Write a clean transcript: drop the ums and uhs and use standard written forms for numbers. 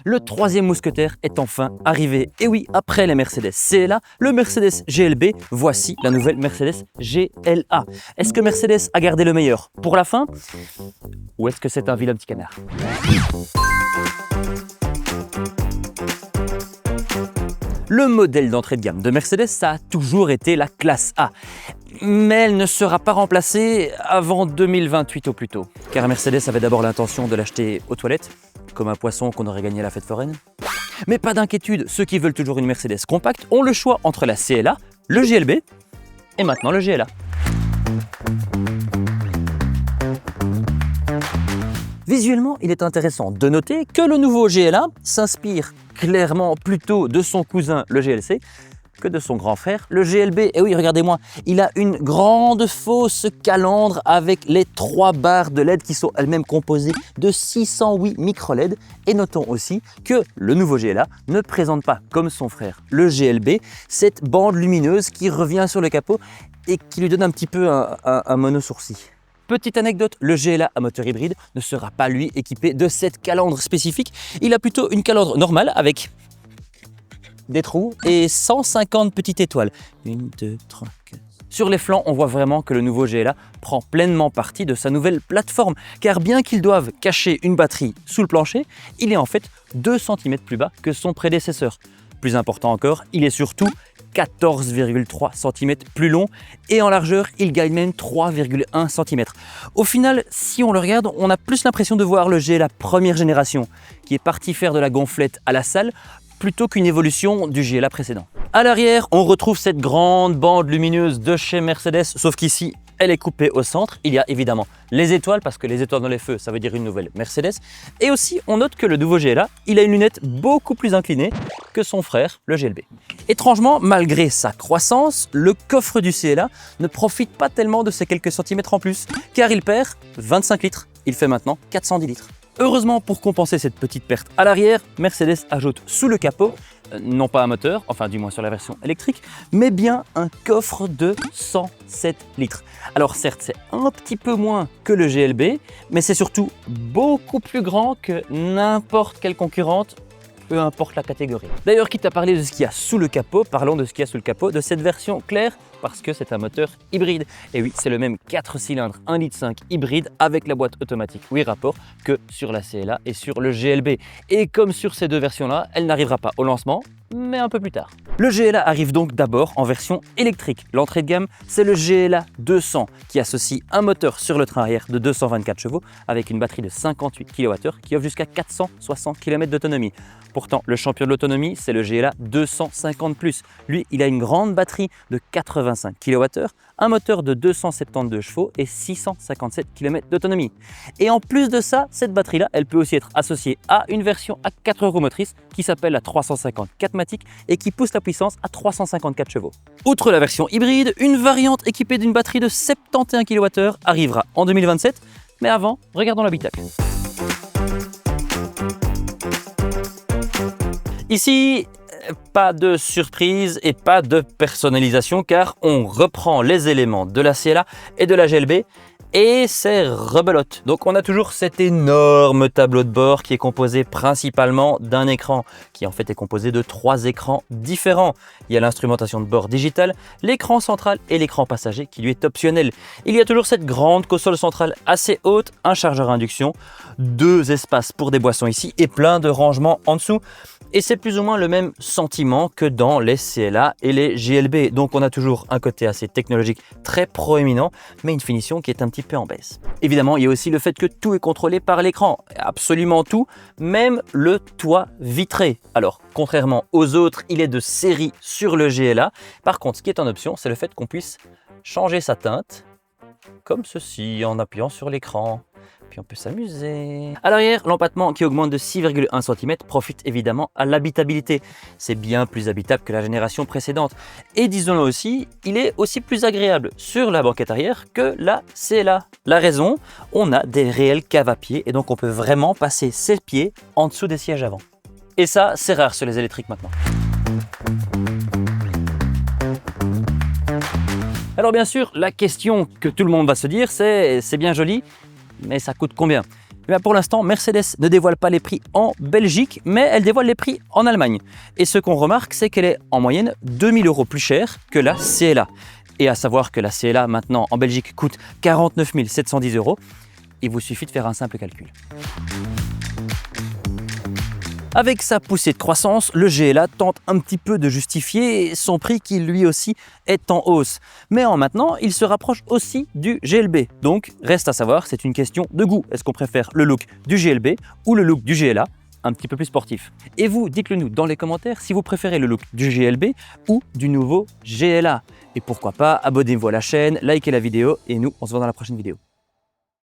Le troisième mousquetaire est enfin arrivé. Et oui, après les Mercedes CLA, le Mercedes GLB, voici la nouvelle Mercedes GLA. Est-ce que Mercedes a gardé le meilleur pour la fin? Ou est-ce que c'est un vilain petit canard? Le modèle d'entrée de gamme de Mercedes, ça a toujours été la classe A. Mais elle ne sera pas remplacée avant 2028 au plus tôt. Car Mercedes avait d'abord l'intention de l'acheter aux toilettes, comme un poisson qu'on aurait gagné à la fête foraine. Mais pas d'inquiétude, ceux qui veulent toujours une Mercedes compacte ont le choix entre la CLA, le GLB et maintenant le GLA. Visuellement, il est intéressant de noter que le nouveau GLA s'inspire clairement plutôt de son cousin le GLC que de son grand frère le GLB. Et oui, regardez-moi, il a une grande fausse calandre avec les 3 barres de LED qui sont elles-mêmes composées de 608 micro-LED. Et notons aussi que le nouveau GLA ne présente pas, comme son frère le GLB, cette bande lumineuse qui revient sur le capot et qui lui donne un petit peu un mono-sourcil. Petite anecdote, le GLA à moteur hybride ne sera pas lui équipé de cette calandre spécifique. Il a plutôt une calandre normale avec des trous et 150 petites étoiles. 1, 2, 3, 4. Sur les flancs, on voit vraiment que le nouveau GLA prend pleinement parti de sa nouvelle plateforme. Car bien qu'il doive cacher une batterie sous le plancher, il est en fait 2 cm plus bas que son prédécesseur. Plus important encore, il est surtout 14,3 cm plus long et en largeur, il gagne même 3,1 cm. Au final, si on le regarde, on a plus l'impression de voir le GLA première génération qui est parti faire de la gonflette à la salle plutôt qu'une évolution du GLA précédent. À l'arrière, on retrouve cette grande bande lumineuse de chez Mercedes, sauf qu'ici, elle est coupée au centre. Il y a évidemment les étoiles, parce que les étoiles dans les feux, ça veut dire une nouvelle Mercedes. Et aussi, on note que le nouveau GLA, il a une lunette beaucoup plus inclinée que son frère, le GLB. Étrangement, malgré sa croissance, le coffre du CLA ne profite pas tellement de ces quelques centimètres en plus, car il perd 25 litres. Il fait maintenant 410 litres. Heureusement, pour compenser cette petite perte à l'arrière, Mercedes ajoute sous le capot, non pas un moteur, enfin du moins sur la version électrique, mais bien un coffre de 107 litres. Alors certes, c'est un petit peu moins que le GLB, mais c'est surtout beaucoup plus grand que n'importe quelle concurrente, peu importe la catégorie. D'ailleurs, quitte à parler de ce qu'il y a sous le capot, parlons de ce qu'il y a sous le capot de cette version claire, parce que c'est un moteur hybride. Et oui, c'est le même 4 cylindres 1,5 litre hybride avec la boîte automatique 8 rapports que sur la CLA et sur le GLB. Et comme sur ces deux versions-là, elle n'arrivera pas au lancement, mais un peu plus tard. Le GLA arrive donc d'abord en version électrique. L'entrée de gamme, c'est le GLA 200 qui associe un moteur sur le train arrière de 224 chevaux avec une batterie de 58 kWh qui offre jusqu'à 460 km d'autonomie. Pourtant, le champion de l'autonomie, c'est le GLA 250+. Lui, il a une grande batterie de 85 kWh, un moteur de 272 chevaux et 657 km d'autonomie. Et en plus de ça, cette batterie-là, elle peut aussi être associée à une version à 4 roues motrices qui s'appelle la 350 4MATIC et qui pousse la puissance à 354 chevaux. Outre la version hybride, une variante équipée d'une batterie de 71 kWh arrivera en 2027. Mais avant, regardons l'habitacle. Ici, pas de surprise et pas de personnalisation car on reprend les éléments de la CLA et de la GLB et c'est rebelote. Donc on a toujours cet énorme tableau de bord qui est composé principalement d'un écran qui en fait est composé de 3 écrans différents. Il y a l'instrumentation de bord digitale, l'écran central et l'écran passager qui lui est optionnel. Il y a toujours cette grande console centrale assez haute, un chargeur à induction, 2 espaces pour des boissons ici et plein de rangements en dessous. Et c'est plus ou moins le même sentiment que dans les CLA et les GLB. Donc on a toujours un côté assez technologique très proéminent, mais une finition qui est un petit peu en baisse. Évidemment, il y a aussi le fait que tout est contrôlé par l'écran. Absolument tout, même le toit vitré. Alors, contrairement aux autres, il est de série sur le GLA. Par contre, ce qui est en option, c'est le fait qu'on puisse changer sa teinte, comme ceci, en appuyant sur l'écran. Puis on peut s'amuser. À l'arrière, l'empattement qui augmente de 6,1 cm profite évidemment à l'habitabilité. C'est bien plus habitable que la génération précédente. Et disons-le aussi, il est aussi plus agréable sur la banquette arrière que la CLA. La raison, on a des réels caves à pieds et donc on peut vraiment passer ses pieds en dessous des sièges avant. Et ça, c'est rare sur les électriques maintenant. Alors bien sûr, la question que tout le monde va se dire, c'est bien joli, mais ça coûte combien? Eh bien, pour l'instant, Mercedes ne dévoile pas les prix en Belgique, mais elle dévoile les prix en Allemagne. Et ce qu'on remarque, c'est qu'elle est en moyenne 2000 € plus chère que la CLA. Et à savoir que la CLA maintenant en Belgique coûte 49 710 €. Il vous suffit de faire un simple calcul. Avec sa poussée de croissance, le GLA tente un petit peu de justifier son prix qui lui aussi est en hausse. Mais en maintenant, il se rapproche aussi du GLB. Donc reste à savoir, c'est une question de goût. Est-ce qu'on préfère le look du GLB ou le look du GLA, un petit peu plus sportif? Et vous, dites-le nous dans les commentaires si vous préférez le look du GLB ou du nouveau GLA. Et pourquoi pas, abonnez-vous à la chaîne, likez la vidéo et nous, on se voit dans la prochaine vidéo.